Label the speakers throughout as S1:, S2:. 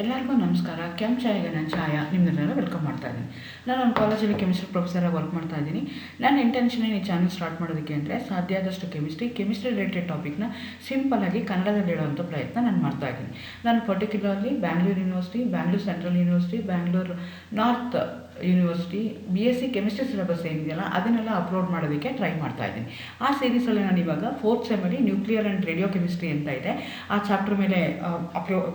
S1: ಎಲ್ಲರಿಗೂ ನಮಸ್ಕಾರ. ಕೆಮ್ ಚಾಯ್ಗೆ ನಾನು ಛಾಯಾ ನಿಮ್ಮನ್ನೆಲ್ಲ ವೆಲ್ಕಮ್ ಮಾಡ್ತಾ ಇದ್ದೀನಿ. ನಾನು ನನ್ನ ಕಾಲೇಜಲ್ಲಿ ಕೆಮಿಸ್ಟ್ರಿ ಪ್ರೊಫೆಸರಾಗಿ ವರ್ಕ್ ಮಾಡ್ತಾ ಇದ್ದೀನಿ. ನನ್ನ ಇಂಟೆನ್ಷನ್ ಈ ಚಾನಲ್ ಸ್ಟಾರ್ಟ್ ಮಾಡೋದಕ್ಕೆ ಅಂದರೆ ಸಾಧ್ಯ ಆದಷ್ಟು ಕೆಮಿಸ್ಟ್ರಿ ರಿಲೇಟೆಡ್ ಟಾಪಿಕ್ನ ಸಿಂಪಲ್ಲಾಗಿ ಕನ್ನಡದಲ್ಲಿ ಹೇಳುವಂಥ ಪ್ರಯತ್ನ ನಾನು ಮಾಡ್ತಾ ಇದ್ದೀನಿ. ನಾನು particularly Bangalore university, Bangalore central university, Bangalore north university BSc chemistry syllabus ಏನಿದೆಯಲ್ಲ ಅದನ್ನೆಲ್ಲ ಅಪ್ಲೋಡ್ ಮಾಡೋದಕ್ಕೆ ಟ್ರೈ ಮಾಡ್ತಾ ಇದ್ದೀನಿ. ಆ ಸೀರೀಸಲ್ಲಿ ನಾನು ಇವಾಗ 4th ಸೆಮ್ಮಲ್ಲಿ ನ್ಯೂಕ್ಲಿಯರ್ ಆ್ಯಂಡ್ ರೇಡಿಯೋ ಕೆಮಿಸ್ಟ್ರಿ ಅಂತ ಇದೆ, ಆ ಚಾಪ್ಟರ್ ಮೇಲೆ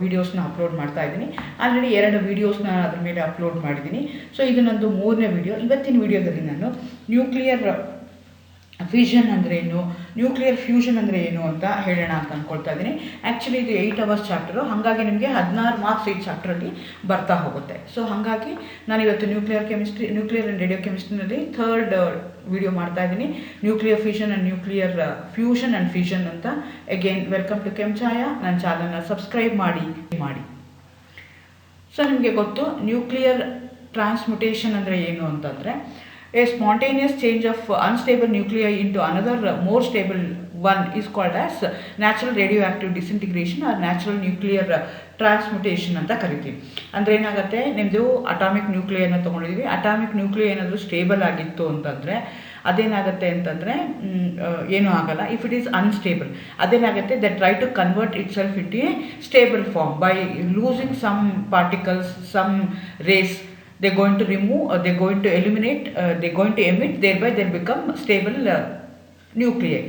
S1: ವೀಡಿಯೋಸ್ನ ಅಪ್ಲೋಡ್ ಮಾಡ್ತಾ ಇದ್ದೀನಿ. ಆಲ್ರೆಡಿ 2 ವೀಡಿಯೋಸ್ನ ಅದ್ರ ಮೇಲೆ ಅಪ್ಲೋಡ್ ಮಾಡಿದ್ದೀನಿ. ಸೊ ಇದು ನಂದು 3ನೇ ವೀಡಿಯೋ. ಇವತ್ತಿನ ವೀಡಿಯೋದಲ್ಲಿ ನಾನು ನ್ಯೂಕ್ಲಿಯರ್ ಫಿಷನ್ ಅಂದರೆ ಏನು, ನ್ಯೂಕ್ಲಿಯರ್ ಫ್ಯೂಷನ್ ಅಂದರೆ ಏನು ಅಂತ ಹೇಳೋಣ ಅಂತ ಅಂದ್ಕೊಳ್ತಾ ಇದ್ದೀನಿ. ಆ್ಯಕ್ಚುಲಿ ಇದು 8 hours ಚಾಪ್ಟರು, ಹಾಗಾಗಿ ನಿಮಗೆ 16 ಮಾರ್ಕ್ಸ್ ಈ ಚಾಪ್ಟ್ರಲ್ಲಿ ಬರ್ತಾ ಹೋಗುತ್ತೆ. ಸೊ ಹಾಗಾಗಿ ನಾನು ಇವತ್ತು ನ್ಯೂಕ್ಲಿಯರ್ ಆ್ಯಂಡ್ ರೇಡಿಯೋ ಕೆಮಿಸ್ಟ್ರಿನಲ್ಲಿ 3rd ವಿಡಿಯೋ ಮಾಡ್ತಾ ಇದ್ದೀನಿ, nuclear fusion and nuclear fusion and fission ಅಂತ. Again welcome to Chem Chaya. ನನ್ನ ಚಾನಲ್ನ ಸಬ್ಸ್ಕ್ರೈಬ್ ಮಾಡಿ. ಸೊ ನಿಮಗೆ ಗೊತ್ತು ನ್ಯೂಕ್ಲಿಯರ್ ಟ್ರಾನ್ಸ್ಮ್ಯುಟೇಷನ್ ಅಂದರೆ ಏನು ಅಂತಂದರೆ a spontaneous change of unstable nuclei into another more stable one is called as natural radioactive disintegration or natural nuclear transmutation ಅಂತ ಕರಿತೀವಿ. ಅಂದರೆ ಏನಾಗುತ್ತೆ, ನಿಮ್ಮದು ಅಟಾಮಿಕ್ ನ್ಯೂಕ್ಲಿಯನ್ನ ತೊಗೊಂಡಿದ್ದೀವಿ, ಅಟಾಮಿಕ್ ನ್ಯೂಕ್ಲಿಯರ್ ಏನಾದರೂ ಸ್ಟೇಬಲ್ ಆಗಿತ್ತು ಅಂತಂದರೆ ಅದೇನಾಗುತ್ತೆ ಅಂತಂದರೆ ಏನೂ ಆಗಲ್ಲ. ಇಫ್ ಇಟ್ ಈಸ್ ಅನ್ಸ್ಟೇಬಲ್ ಅದೇನಾಗುತ್ತೆ, the try to convert itself into a stable form by losing some particles, some rays. They're going to remove, they're going to eliminate, they're going to emit, thereby they'll become stable nuclei.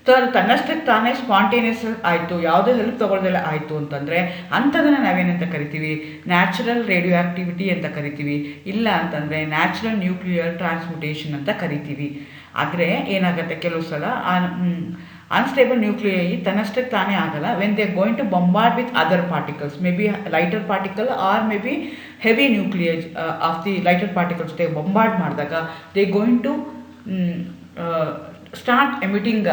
S1: So ಅದು ತನ್ನಷ್ಟಕ್ಕೆ ತಾನೇ spontaneous ಆಯಿತು, ಯಾವುದೇ help ತೊಗೊಳ್ದೆಲ್ಲ ಆಯಿತು ಅಂತಂದರೆ ಅಂಥದನ್ನು ನಾವೇನಂತ ಕರಿತೀವಿ, natural radio activity ಅಂತ ಕರಿತೀವಿ. ಇಲ್ಲ ಅಂತಂದರೆ ನ್ಯಾಚುರಲ್ ನ್ಯೂಕ್ಲಿಯರ್ ಟ್ರಾನ್ಸ್ಮ್ಯುಟೇಷನ್ ಅಂತ ಕರಿತೀವಿ. ಆದರೆ ಏನಾಗುತ್ತೆ, ಕೆಲವು ಸಲ ಅನ್ಸ್ಟೇಬಲ್ ನ್ಯೂಕ್ಲಿಯೈ ತನ್ನಷ್ಟಕ್ಕೆ ತಾನೇ ಆಗಲ್ಲ. When they going to bombard with other particles, maybe lighter particle or maybe heavy nucleus of the lighter particles ಜೊತೆ ಬಂಬಾರ್ಡ್ ಮಾಡಿದಾಗ they going to start emitting,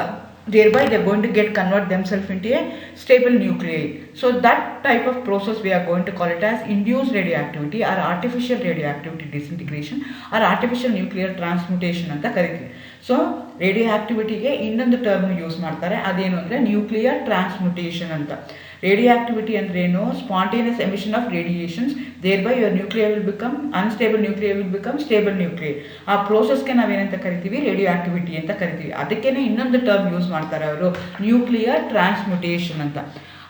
S1: thereby they are going to get convert themselves into a stable nuclei. So that type of process we are going to call it as induced radioactivity or artificial radioactivity disintegration or artificial nuclear transmutation ಅಂತ ಕರಿತೀವಿ. So radio ಆ್ಯಕ್ಟಿವಿಟಿಗೆ ಇನ್ನೊಂದು term use ಮಾಡ್ತಾರೆ, ಅದೇನು ಅಂದರೆ nuclear transmutation ಅಂತ. Radioactivity ಅಂದ್ರೇನು, spontaneous emission of radiations, thereby your nuclear will become unstable nuclear will become stable nuclear. ಆ ಪ್ರೋಸೆಸ್ಗೆ ನಾವೇನಂತ ಕರಿತೀವಿ, ರೇಡಿಯೋ ಆ್ಯಕ್ಟಿವಿಟಿ ಅಂತ ಕರಿತೀವಿ. ಅದಕ್ಕೇ ಇನ್ನೊಂದು ಟರ್ಮ್ ಯೂಸ್ ಮಾಡ್ತಾರೆ ಅವರು, ನ್ಯೂಕ್ಲಿಯರ್ ಟ್ರಾನ್ಸ್ಮ್ಯುಟೇಷನ್ ಅಂತ.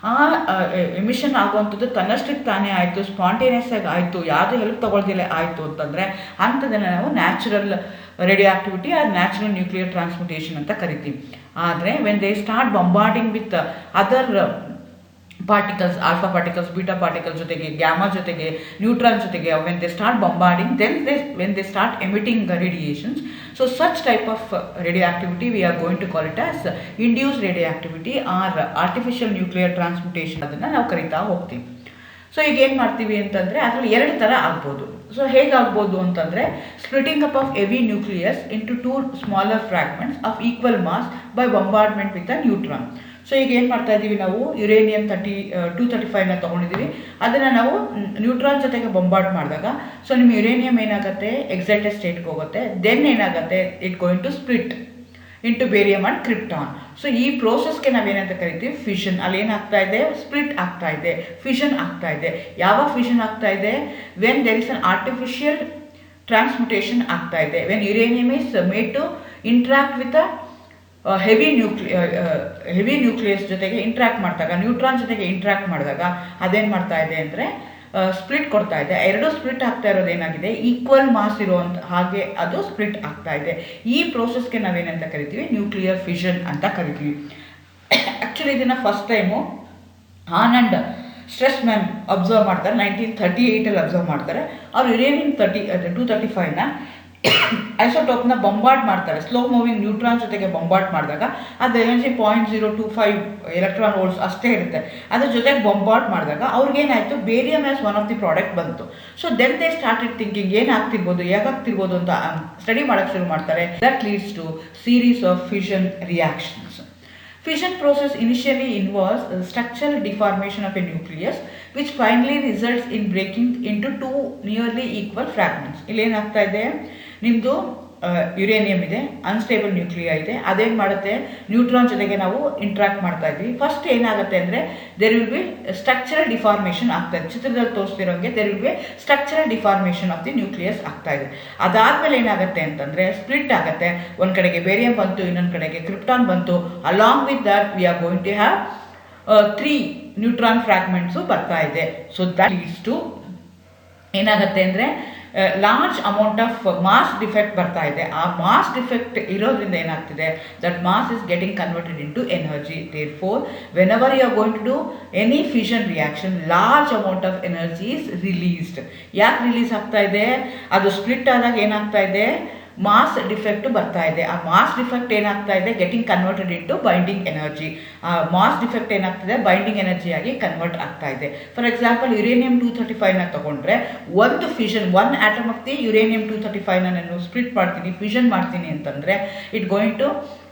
S1: ಆ ಎಮಿಷನ್ ಆಗುವಂಥದ್ದು ತನ್ನಷ್ಟಕ್ಕೆ ತಾನೇ ಆಯಿತು, ಸ್ಪಾಂಟೇನಿಯಸ್ ಆಗಿ ಆಯಿತು, ಯಾವುದೇ ಹೆಲ್ಪ್ ತೊಗೊಳ್ದಿಲ್ಲ ಆಯಿತು ಅಂತಂದರೆ ಅಂಥದ್ದನ್ನು ನಾವು natural radioactivity or natural nuclear transmutation ಅಂತ ಕರಿತೀವಿ. ಆದರೆ when they start bombarding with other particles, alpha particles, beta particles ಜೊತೆಗೆ, ಗ್ಯಾಮಾ ಜೊತೆಗೆ, ನ್ಯೂಟ್ರಾನ್ ಜೊತೆಗೆ, when they start bombarding, when they start emitting radiations, so such type of radioactivity we are going to call it as induced radioactivity or artificial nuclear transmutation, ಅದನ್ನು ನಾವು ಕರಿತಾ ಹೋಗ್ತೀವಿ. So ಈಗ ಏನು ಮಾಡ್ತೀವಿ ಅಂತಂದರೆ ಅದರಲ್ಲಿ 2 ಥರ ಆಗ್ಬೋದು. ಸೊ ಹೇಗಾಗ್ಬೋದು ಅಂತಂದರೆ, splitting up of heavy nucleus into 2 smaller fragments of equal mass by bombardment with a neutron. So ಈಗ ಏನು ಮಾಡ್ತಾ ಇದ್ದೀವಿ, ನಾವು ಯುರೇನಿಯಂ 235ನ ತೊಗೊಂಡಿದ್ದೀವಿ, ಅದನ್ನು ನಾವು ನ್ಯೂಟ್ರಾನ್ ಜೊತೆಗೆ ಬಂಬಾರ್ಡ್ ಮಾಡಿದಾಗ ಸೊ ನಿಮ್ಮ ಯುರೇನಿಯಂ ಏನಾಗುತ್ತೆ, ಎಕ್ಸೈಟೆಡ್ ಸ್ಟೇಟ್ಗೆ ಹೋಗುತ್ತೆ. ದೆನ್ ಏನಾಗುತ್ತೆ, it going to split into barium and krypton. So ಈ ಪ್ರೋಸೆಸ್ಗೆ ನಾವೇನಂತ ಕರಿತೀವಿ, ಫಿಷನ್. ಅಲ್ಲಿ ಏನಾಗ್ತಾ ಇದೆ, ಸ್ಪ್ಲಿಟ್ ಆಗ್ತಾ ಇದೆ, ಫಿಷನ್ ಆಗ್ತಾ ಇದೆ. ಯಾವಾಗ ಫಿಷನ್ ಆಗ್ತಾ ಇದೆ, when there is an artificial transmutation ಆಗ್ತಾ ಇದೆ, when uranium is made to interact with heavy nucleus ಜೊತೆಗೆ ಇಂಟ್ರಾಕ್ಟ್ ಮಾಡಿದಾಗ, ನ್ಯೂಟ್ರಾನ್ ಜೊತೆಗೆ ಇಂಟ್ರಾಕ್ಟ್ ಮಾಡಿದಾಗ ಅದೇನು ಮಾಡ್ತಾ ಇದೆ ಅಂದರೆ ಸ್ಪ್ಲಿಟ್ ಕೊಡ್ತಾ ಇದೆ. 2 ಸ್ಪ್ಲಿಟ್ ಆಗ್ತಾ ಇರೋದು ಏನಾಗಿದೆ, ಈಕ್ವಲ್ ಮಾಸ್ ಇರುವಂಥ ಹಾಗೆ ಅದು ಸ್ಪ್ಲಿಟ್ ಆಗ್ತಾ ಇದೆ. ಈ ಪ್ರೋಸೆಸ್ಗೆ ನಾವೇನಂತ ಕರಿತೀವಿ, ನ್ಯೂಕ್ಲಿಯರ್ ಫಿಷನ್ ಅಂತ ಕರಿತೀವಿ. ಆ್ಯಕ್ಚುಲಿ ಇದನ್ನು ಫಸ್ಟ್ ಟೈಮು ಆನಂದ್ ಸ್ಟ್ರೆಸ್ಮ್ಯಾನ್ ಅಬ್ಸರ್ವ್ ಮಾಡ್ತಾರೆ, 1938 ಅಬ್ಸರ್ವ್ ಮಾಡ್ತಾರೆ. ಅವ್ರು ಯುರೇನಿಯಂ 235ನ ಐಸೋಟೋಪ್ನ ಬಂಬಾರ್ಡ್ ಮಾಡ್ತಾರೆ, ಸ್ಲೋ ಮೂವಿಂಗ್ ನ್ಯೂಟ್ರಾನ್ ಜೊತೆಗೆ ಬಂಬಾರ್ಡ್ ಮಾಡಿದಾಗ ಅದು ಎನರ್ಜಿ 0.025 ಎಲೆಕ್ಟ್ರಾನ್ ವೋಲ್ಟ್ಸ್ ಅಷ್ಟೇ ಇರುತ್ತೆ. ಅದ್ರ ಜೊತೆಗೆ ಬಂಬಾರ್ಡ್ ಮಾಡಿದಾಗ ಅವ್ರಿಗೇನಾಯಿತು, barium as one of the product ಬಂತು. So then they started thinking ಏನಾಗ್ತಿರ್ಬೋದು, ಹೇಗಾಗ್ತಿರ್ಬೋದು ಅಂತ ಸ್ಟಡಿ ಮಾಡೋಕ್ಕೆ ಶುರು ಮಾಡ್ತಾರೆ. That leads to series of fission reactions. Fission process initially involves the structural deformation of a nucleus which finally results in breaking into 2 nearly equal fragments. ಇಲ್ಲಿ ಏನಾಗ್ತಾ ಇದೆ, ನಿಮ್ಮದು ಯುರೇನಿಯಂ ಇದೆ, ಅನ್ಸ್ಟೇಬಲ್ ನ್ಯೂಕ್ಲಿಯಾ ಇದೆ. ಅದೇನು ಮಾಡುತ್ತೆ, ನ್ಯೂಟ್ರಾನ್ ಜೊತೆಗೆ ನಾವು ಇಂಟ್ರಾಕ್ಟ್ ಮಾಡ್ತಾ ಇದ್ವಿ. ಫಸ್ಟ್ ಏನಾಗುತ್ತೆ ಅಂದರೆ there will be structural deformation ಆಗ್ತಾ ಇದೆ. ಚಿತ್ರದಲ್ಲಿ ತೋರಿಸ್ತಿರೋಂಗೆ there will be structural deformation of the nucleus ಆಗ್ತಾ ಇದೆ. ಅದಾದಮೇಲೆ ಏನಾಗುತ್ತೆ ಅಂತಂದರೆ ಸ್ಪ್ಲಿಟ್ ಆಗುತ್ತೆ. ಒಂದು ಕಡೆಗೆ ಬೇರಿಯಂ ಬಂತು, ಇನ್ನೊಂದು ಕಡೆಗೆ ಕ್ರಿಪ್ಟಾನ್ ಬಂತು. Along with that we are going to have 3 neutron fragments ಬರ್ತಾ ಇದೆ. ಸೊ ದಟ್ ಲೀಡ್ಸ್ ಟು ಏನಾಗುತ್ತೆ ಅಂದರೆ large amount of mass defect ಬರ್ತಾ ಇದೆ. ಆ ಮಾಸ್ ಡಿಫೆಕ್ಟ್ ಇರೋದ್ರಿಂದ ಏನಾಗ್ತಿದೆ, that mass is getting converted into energy. Therefore whenever you are going to do any fusion reaction, large amount of energy is released. ಯಾಕೆ release ಆಗ್ತಾ ಇದೆ, ಅದು split ಆದಾಗ ಏನಾಗ್ತಾ ಇದೆ, ಮಾಸ್ ಡಿಫೆಕ್ಟ್ ಬರ್ತಾ ಇದೆ. ಆ ಮಾಸ್ ಡಿಫೆಕ್ಟ್ ಏನಾಗ್ತಾ ಇದೆ, getting converted into binding energy. ಆ ಮಾಸ್ ಡಿಫೆಕ್ಟ್ ಏನಾಗ್ತದೆ, ಬೈಂಡಿಂಗ್ ಎನರ್ಜಿಯಾಗಿ ಕನ್ವರ್ಟ್ ಆಗ್ತಾ ಇದೆ. ಫಾರ್ ಎಕ್ಸಾಂಪಲ್ ಯುರೇನಿಯಂ 235ನ ತಗೊಂಡ್ರೆ ಒಂದು fusion, 1 atom of the uranium 235ನ ನಾನು ಸ್ಪ್ಲಿಟ್ ಮಾಡ್ತೀನಿ, ಫ್ಯೂಷನ್ ಮಾಡ್ತೀನಿ ಅಂತಂದರೆ it going to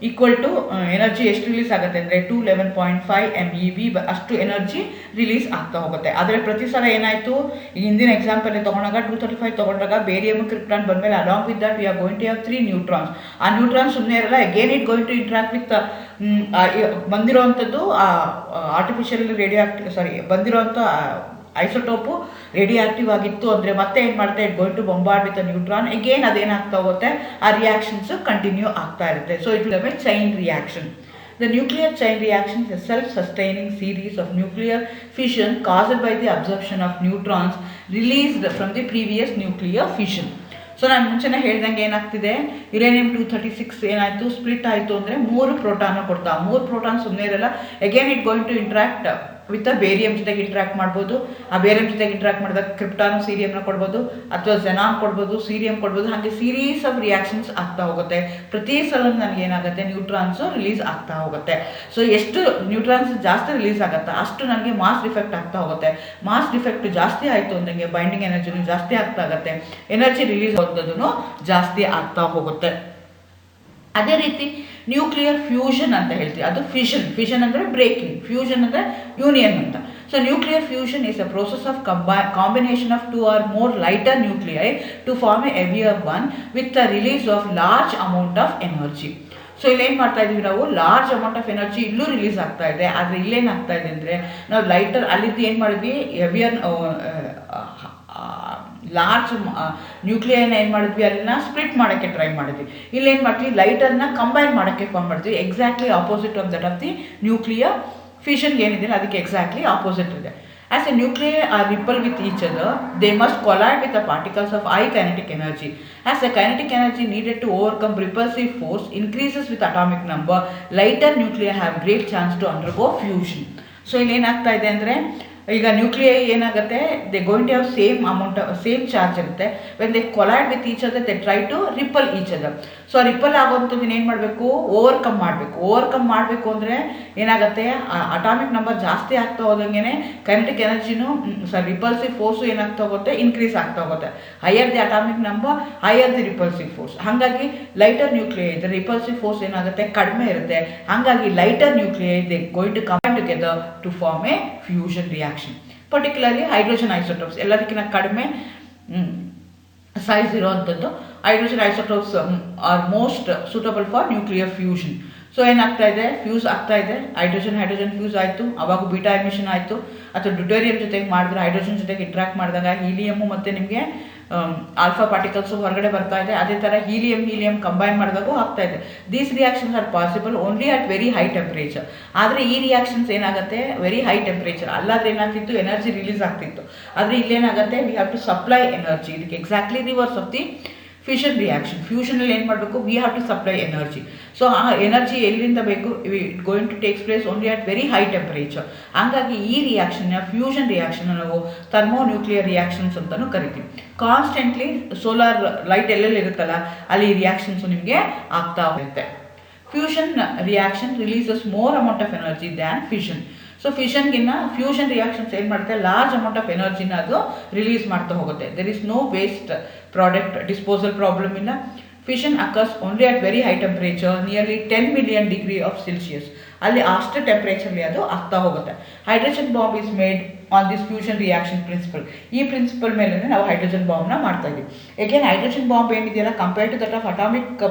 S1: equal to energy ಎಷ್ಟು ರಿಲೀಸ್ ಆಗುತ್ತೆ ಅಂದರೆ 211.5 MeV ಅಷ್ಟು ಎನರ್ಜಿ ರಿಲೀಸ್ ಆಗ್ತಾ ಹೋಗುತ್ತೆ. ಆದರೆ ಪ್ರತಿ ಸಲ ಏನಾಯಿತು, ಹಿಂದಿನ ಎಕ್ಸಾಂಪಲ್ ತೊಗೊಂಡಾಗ 235 ತೊಗೊಂಡಾಗ ಬೇರಿಯಮ್ ಕ್ರಿಪ್ಟಾನ್ ಬಂದಮೇಲೆ along with that we are going to have 3 neutrons. ಆ ನ್ಯೂಟ್ರಾನ್ ಸುಮ್ಮನೆ ಇರಲ್ಲ, again it going to interact with ಬಂದಿರೋವಂಥದ್ದು ಆರ್ಟಿಫಿಷಿಯಲ್ ಬಂದಿರೋವಂಥ ಐಸೋಟೋಪು ರೇಡಿಯೋ ಆಕ್ಟಿವ್ ಆಗಿತ್ತು ಅಂದರೆ ಮತ್ತೆ ಏನು ಮಾಡುತ್ತೆ, it going to bombard with neutron. Again ಅದೇನಾಗ್ತಾ ಹೋಗುತ್ತೆ, ಆ ರಿಯಾಕ್ಷನ್ಸ್ ಕಂಟಿನ್ಯೂ ಆಗ್ತಾ ಇರುತ್ತೆ. So it will be chain reaction. The nuclear chain reaction is a self-sustaining series of nuclear fission caused by the absorption of neutrons released from the previous nuclear fission. So ನಾನು ಮುಂಚೆನೇ ಹೇಳ್ದಂಗೆ ಏನಾಗ್ತಿದೆ, uranium 236 ಏನಾಯಿತು, split ಆಯಿತು ಅಂದರೆ 3 proton ಕೊಡ್ತಾ. 3 proton ಸುಮ್ಮನೆ ಇರಲ್ಲ, again it going to interact with barium ಜೊತೆಗೆ ಇಂಟ್ರಾಕ್ಟ್ ಮಾಡ್ಬೋದು. ಆ ಬೇರಿಯಂ ಜೊತೆಗೆ ಇಂಟ್ರಾಕ್ಟ್ ಮಾಡಿದಾಗ ಕ್ರಿಪ್ಟಾನು ಸೀರಿಯಂನ ಕೊಡ್ಬೋದು, ಅಥವಾ ಜೆನಾನ್ ಕೊಡ್ಬೋದು, ಸೀರಿಯಂ ಕೊಡ್ಬೋದು. ಹಾಗೆ ಸೀರೀಸ್ ಆಫ್ ರಿಯಾಕ್ಷನ್ಸ್ ಆಗ್ತಾ ಹೋಗುತ್ತೆ. ಪ್ರತಿ ಸಲ ನನಗೆ ಏನಾಗುತ್ತೆ, ನ್ಯೂಟ್ರಾನ್ಸು ರಿಲೀಸ್ ಆಗ್ತಾ ಹೋಗುತ್ತೆ. ಸೊ ಎಷ್ಟು ನ್ಯೂಟ್ರಾನ್ಸ್ ಜಾಸ್ತಿ ರಿಲೀಸ್ ಆಗುತ್ತೆ ಅಷ್ಟು ನನಗೆ ಮಾಸ್ ಡಿಫೆಕ್ಟ್ ಆಗ್ತಾ ಹೋಗುತ್ತೆ. ಮಾಸ್ ಡಿಫೆಕ್ಟ್ ಜಾಸ್ತಿ ಆಯಿತು ಅಂದಂಗೆ ಬೈಂಡಿಂಗ್ ಎನರ್ಜಿನೂ ಜಾಸ್ತಿ ಆಗ್ತಾ ಆಗುತ್ತೆ, ಎನರ್ಜಿ ರಿಲೀಸ್ ಹೋಗೋದೂ ಜಾಸ್ತಿ ಆಗ್ತಾ ಹೋಗುತ್ತೆ. ಅದೇ ರೀತಿ ನ್ಯೂಕ್ಲಿಯರ್ ಫ್ಯೂಷನ್ ಅಂತ ಹೇಳ್ತೀವಿ, ಅದು ಫಿಷನ್ ಅಂದರೆ ಬ್ರೇಕಿಂಗ್, ಫ್ಯೂಷನ್ ಅಂದರೆ ಯೂನಿಯನ್ ಅಂತ. So nuclear fusion is a process of combination of 2 or more lighter nuclei to form a heavier one with the release of large amount of energy. So ಇಲ್ಲೇನು ಮಾಡ್ತಾ ಇದ್ದೀವಿ ನಾವು, large amount of energy ಇಲ್ಲೂ release ಆಗ್ತಾ ಇದೆ. ಆದರೆ ಇಲ್ಲೇನಾಗ್ತಾ ಇದೆ ಅಂದರೆ ನಾವು ಲೈಟರ್ ಅಲ್ಲಿದ್ದು ಏನು ಮಾಡಿದ್ವಿ, ಹೆವಿಯರ್ ಲಾರ್ಜ್ ನ್ಯೂಕ್ಲಿಯರ್ನ ಏನು ಮಾಡಿದ್ವಿ, ಅದನ್ನ ಸ್ಪ್ಲಿಟ್ ಮಾಡೋಕ್ಕೆ ಟ್ರೈ ಮಾಡಿದ್ವಿ. ಇಲ್ಲೇನು ಮಾಡ್ತೀವಿ, ಲೈಟರ್ನ ಕಂಬೈನ್ ಮಾಡೋಕ್ಕೆ ಫಾರ್ಮ್ ಮಾಡ್ತೀವಿ. Exactly opposite of that of the nuclear ಫಿಷನ್ಗೆ ಏನಿದೆ ಅದಕ್ಕೆ ಎಕ್ಸಾಕ್ಟ್ಲಿ ಆಪೋಸಿಟ್ ಇದೆ. As a nuclei are repel with each other, they must collide with the particles of high kinetic energy. As the kinetic energy needed to overcome repulsive force increases with atomic number, lighter nuclei have great chance to undergo fusion. So ಇಲ್ಲೇನಾಗ್ತಾ ಇದೆ ಅಂದರೆ, ಈಗ nuclei ಏನಾಗುತ್ತೆ, they going to have same charge ಇರುತ್ತೆ. When they collide with each other they try to repel each other. So repel ಆಗೋವಂಥದ್ದನ್ನ ಏನು ಮಾಡಬೇಕು, overcome ಮಾಡಬೇಕು ಅಂದರೆ ಏನಾಗುತ್ತೆ, ಅಟಾಮಿಕ್ ನಂಬರ್ ಜಾಸ್ತಿ ಆಗ್ತಾ ಹೋದಂಗೆ ಕೈನೆಟಿಕ್ ಎನರ್ಜಿನೂ ರಿಪಲ್ಸಿವ್ ಫೋರ್ಸು ಏನಾಗ್ತಾ ಹೋಗುತ್ತೆ, ಇನ್ಕ್ರೀಸ್ ಆಗ್ತಾ ಹೋಗುತ್ತೆ. Higher the atomic number higher the repulsive force. ಹಾಗಾಗಿ ಲೈಟರ್ ನ್ಯೂಕ್ಲಿಯೈ ಇದ್ದರೆ ರಿಪಲ್ಸಿವ್ ಫೋರ್ಸ್ ಏನಾಗುತ್ತೆ, ಕಡಿಮೆ ಇರುತ್ತೆ. ಹಾಗಾಗಿ lighter nuclei they going to combine together to form a fusion reaction. Particularly hydrogen isotopes ಎಲ್ಲದಕ್ಕಿಂತ ಕಡಿಮೆ ಸೈಜ್ ಇರೋವಂಥದ್ದು hydrogen isotopes are most suitable for nuclear fusion. So ಏನಾಗ್ತಾ ಇದೆ, ಫ್ಯೂಸ್ ಆಗ್ತಾ ಇದೆ, ಹೈಡ್ರೋಜನ್ ಫ್ಯೂಸ್ ಆಯಿತು, ಅವಾಗ ಬೀಟಾ ಎಮಿಷನ್ ಆಯಿತು. ಅಥವಾ ಡ್ಯೂಟೇರಿಯಂ ಜೊತೆಗೆ ಮಾಡಿದ್ರೆ ಹೈಡ್ರೋಜನ್ ಜೊತೆಗೆ ಇಂಟ್ರಾಕ್ಟ್ ಮಾಡಿದಾಗ ಹೀಲಿಯಮ್ಮು ಮತ್ತು ನಿಮಗೆ ಆಲ್ಫಾ ಪಾರ್ಟಿಕಲ್ಸು ಹೊರಗಡೆ ಬರ್ತಾ ಇದೆ. ಅದೇ ಥರ ಹೀಲಿಯಂ ಕಂಬೈನ್ ಮಾಡಿದಾಗೂ ಆಗ್ತಾ ಇದೆ. These reactions R possible only at very high temperature. ಆದರೆ ಈ ರಿಯಾಕ್ಷನ್ಸ್ ಏನಾಗುತ್ತೆ, ವೆರಿ ಹೈ ಟೆಂಪ್ರೇಚರ್ ಅಲ್ಲಾದ್ರೆ ಏನಾಗ್ತಿತ್ತು, ಎನರ್ಜಿ ರಿಲೀಸ್ ಆಗ್ತಿತ್ತು. ಆದರೆ ಇಲ್ಲೇನಾಗುತ್ತೆ, we have to supply energy. ಇದಕ್ಕೆ exactly reverse of the fusion reaction. ಫ್ಯೂಷನಲ್ಲಿ ಏನು ಮಾಡಬೇಕು, we have to supply energy. So ಆ ಎನರ್ಜಿ ಎಲ್ಲಿಂದ ಬೇಕು, it going to takes place only at very high temperature. ಹಾಗಾಗಿ ಈ ರಿಯಾಕ್ಷನ್ನ ಫ್ಯೂಷನ್ ರಿಯಾಕ್ಷನ್ ನಾವು ಥರ್ಮೋನ್ಯೂಕ್ಲಿಯರ್ ರಿಯಾಕ್ಷನ್ಸ್ ಅಂತಲೂ ಕರಿತೀವಿ. ಕಾನ್ಸ್ಟೆಂಟ್ಲಿ ಸೋಲಾರ್ ಲೈಟ್ ಎಲ್ಲೆಲ್ಲಿ ಇರುತ್ತಲ್ಲ ಅಲ್ಲಿ ರಿಯಾಕ್ಷನ್ಸು ನಿಮಗೆ ಆಗ್ತಾ ಹೋಗುತ್ತೆ. Fusion reaction releases more amount of energy than fission. So ಫಿಷನ್ಗಿನ್ನ ಫ್ಯೂಷನ್ ರಿಯಾಕ್ಷನ್ಸ್ ಏನು ಮಾಡುತ್ತೆ, ಲಾರ್ಜ್ ಅಮೌಂಟ್ ಆಫ್ ಎನರ್ಜಿನ ಅದು ರಿಲೀಸ್ ಮಾಡ್ತಾ ಹೋಗುತ್ತೆ. There is no waste product disposal problem ಇಲ್ಲ. Fission occurs only at very high temperature, nearly 10 million degree of Celsius. ಅಲ್ಲಿ ಅಷ್ಟು ಟೆಂಪ್ರೇಚರ್ಲಿ ಅದು ಆಗ್ತಾ ಹೋಗುತ್ತೆ. Hydrogen bomb is made on this fusion reaction principle. ಈ ಪ್ರಿನ್ಸಿಪಲ್ ಮೇಲೆ ನಾವು ಹೈಡ್ರೋಜನ್ ಬಾಂಬ್ನ ಮಾಡ್ತಾ ಇದ್ದೀವಿ. ಏಕೆಂದ್ರೆ ಹೈಡ್ರೋಜನ್ ಬಾಂಬ್ ಏನಿದೆಯಲ್ಲ, compare to that of atomic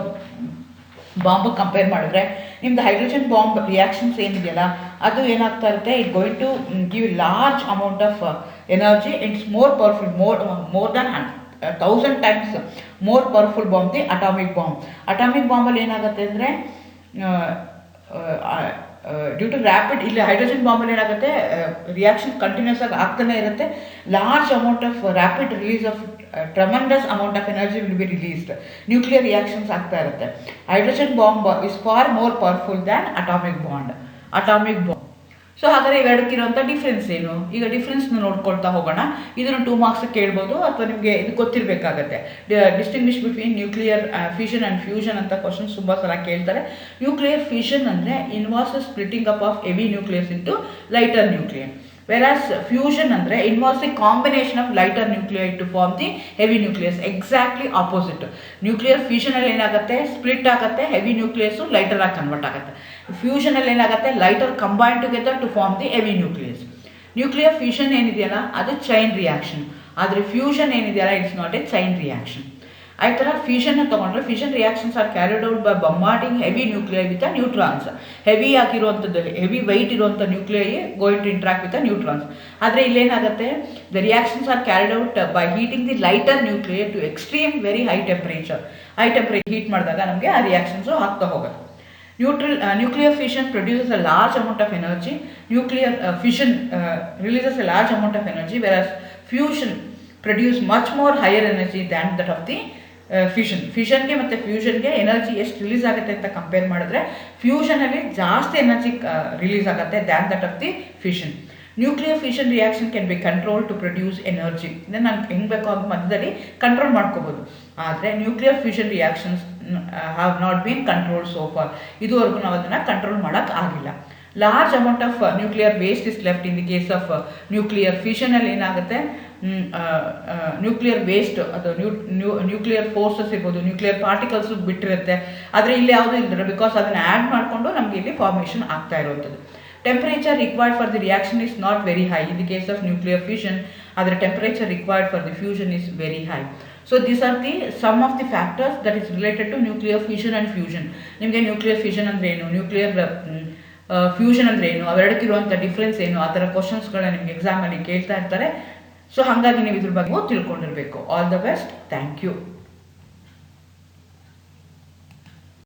S1: bomb compare ಮಾಡಿದ್ರೆ ನಿಮ್ದು ಹೈಡ್ರೋಜನ್ ಬಾಂಬ್ ರಿಯಾಕ್ಷನ್ಸ್ ಏನಿದೆಯಲ್ಲ ಅದು ಏನಾಗ್ತಾ ಇರುತ್ತೆ, it going to give large amount of energy. It's more powerful, more than 1000 times more powerful bomb the atomic bomb. Atomic ಬಾಂಬಲ್ಲಿ ಏನಾಗುತ್ತೆ ಅಂದರೆ due to rapid, ಇಲ್ಲಿ ಹೈಡ್ರೋಜನ್ ಬಾಂಬಲ್ಲಿ ಏನಾಗುತ್ತೆ, ರಿಯಾಕ್ಷನ್ ಕಂಟಿನ್ಯೂಸ್ ಆಗಿ ಆಗ್ತಾನೆ ಇರುತ್ತೆ. Large amount of rapid release of tremendous amount of energy will be released. Nuclear reactions ಆಗ್ತಾ ಇರುತ್ತೆ. Hydrogen bomb is for more powerful than atomic bomb. So ಹಾಗಾದರೆ ಇವೆರಡಕ್ಕಿರುವಂಥ difference ಏನು? ಈಗ ಡಿಫ್ರೆನ್ಸ್ನ ನೋಡ್ಕೊಳ್ತಾ ಹೋಗೋಣ. ಇದನ್ನು 2 marks ಕೇಳ್ಬೋದು, ಅಥವಾ ನಿಮಗೆ ಇದು ಗೊತ್ತಿರಬೇಕಾಗತ್ತೆ. Distinguish between nuclear fission and fusion ಅಂತ ಕ್ವಶನ್ಸ್ ತುಂಬ ಸಲ ಕೇಳ್ತಾರೆ. ನ್ಯೂಕ್ಲಿಯರ್ ಫಿಷನ್ ಅಂದರೆ involves splitting up of heavy nucleus into lighter nuclear. Whereas fusion ಅಂದರೆ involves a combination of lighter nuclei to form the heavy nucleus. Exactly opposite. Nuclear ಫ್ಯೂಷನಲ್ಲಿ ಏನಾಗುತ್ತೆ, split ಆಗುತ್ತೆ, heavy nucleus lighter ಆಗಿ convert ಆಗುತ್ತೆ. ಫ್ಯೂಷನಲ್ಲಿ ಏನಾಗುತ್ತೆ, lighter combine together to form the heavy nucleus. Nuclear fusion ಏನಿದೆಯಲ್ಲ ಅದು ಚೈನ್ ರಿಯಾಕ್ಷನ್, ಆದರೆ ಫ್ಯೂಷನ್ ಏನಿದೆಯಲ್ಲ it's not a chain reaction. ಆ ಥರ ಫ್ಯೂಷನ್ನ ತೊಗೊಂಡ್ರೆ fission reactions are carried out by bombarding heavy nuclei with a neutrons. Heavy ಆಗಿರುವಂಥದ್ದು, heavy weight ಇರುವಂಥ nuclei going to interact with a neutrons. ಆದರೆ ಇಲ್ಲೇನಾಗುತ್ತೆ, the reactions are carried out by heating the lighter nuclei to extreme very high temperature heat ಮಾಡಿದಾಗ ನಮಗೆ ಆ reactions ಆಗ್ತಾ ಹೋಗುತ್ತೆ. Nuclear fission produces a large amount of energy. Nuclear fission releases a large amount of energy, whereas fusion produce much more higher energy than that of the ಫಿಷನ್ಗೆ ಮತ್ತು ಫ್ಯೂಷನ್ಗೆ energy ಎಷ್ಟು release ಆಗುತ್ತೆ ಅಂತ compare ಮಾಡಿದ್ರೆ ಫ್ಯೂಷನಲ್ಲಿ ಜಾಸ್ತಿ energy release ಆಗುತ್ತೆ than that of the fission. Nuclear fission reaction can be control to produce energy. ಇದನ್ನು ನಾನು ಹೆಂಗೆ ಬೇಕೋ ಅಂತ ಮಧ್ಯದಲ್ಲಿ ಕಂಟ್ರೋಲ್ ಮಾಡ್ಕೋಬೋದು. ಆದರೆ nuclear fusion reactions have not been control so far. ಇದುವರೆಗೂ ನಾವು ಅದನ್ನು ಕಂಟ್ರೋಲ್ ಮಾಡೋಕ್ಕೆ ಆಗಿಲ್ಲ. Large amount of nuclear waste is left in the case of nuclear ಫಿಷನಲ್ಲಿ ಏನಾಗುತ್ತೆ, ನ್ಯೂಕ್ಲಿಯರ್ ವೇಸ್ಟ್ ಅದು ನ್ಯೂಕ್ಲಿಯರ್ ಫೋರ್ಸಸ್ ಇರ್ಬೋದು, ನ್ಯೂಕ್ಲಿಯರ್ ಪಾರ್ಟಿಕಲ್ಸ್ ಬಿಟ್ಟಿರುತ್ತೆ. ಆದರೆ ಇಲ್ಲಿ ಯಾವುದೂ ಇಲ್ದಿರ, ಬಿಕಾಸ್ ಅದನ್ನು ಆ್ಯಡ್ ಮಾಡಿಕೊಂಡು ನಮಗೆ ಇಲ್ಲಿ ಫಾರ್ಮೇಷನ್ ಆಗ್ತಾ ಇರುವಂಥದ್ದು. Temperature required for the reaction is not very high in the case of nuclear fission. Other temperature required for the fusion is very high. So these are the some of the factors that is related to nuclear fission and fusion. ನಿಮಗೆ nuclear fission ಅಂದರೆ ಏನು, nuclear fusion ಅಂದರೆ ಏನು, ಅವೆರಡಕ್ಕಿರುವಂಥ difference ಏನು, ಆ ಥರ ಕ್ವಶನ್ಸ್ಗಳನ್ನ ನಿಮಗೆ ಎಕ್ಸಾಮಲ್ಲಿ ಕೇಳ್ತಾ ಇರ್ತಾರೆ. ಸೊ ಹಾಗಾಗಿ ನೀವು ಇದ್ರ ಬಗ್ಗೆ ತಿಳ್ಕೊಂಡಿರಬೇಕು. All the best. Thank you.